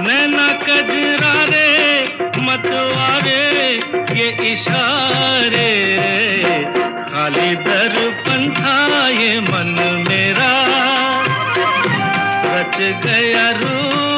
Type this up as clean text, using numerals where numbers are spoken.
नैना कजरा रे मतवारे ये इशारे, खाली दर्पण था ये मन मेरा, रच गया रूप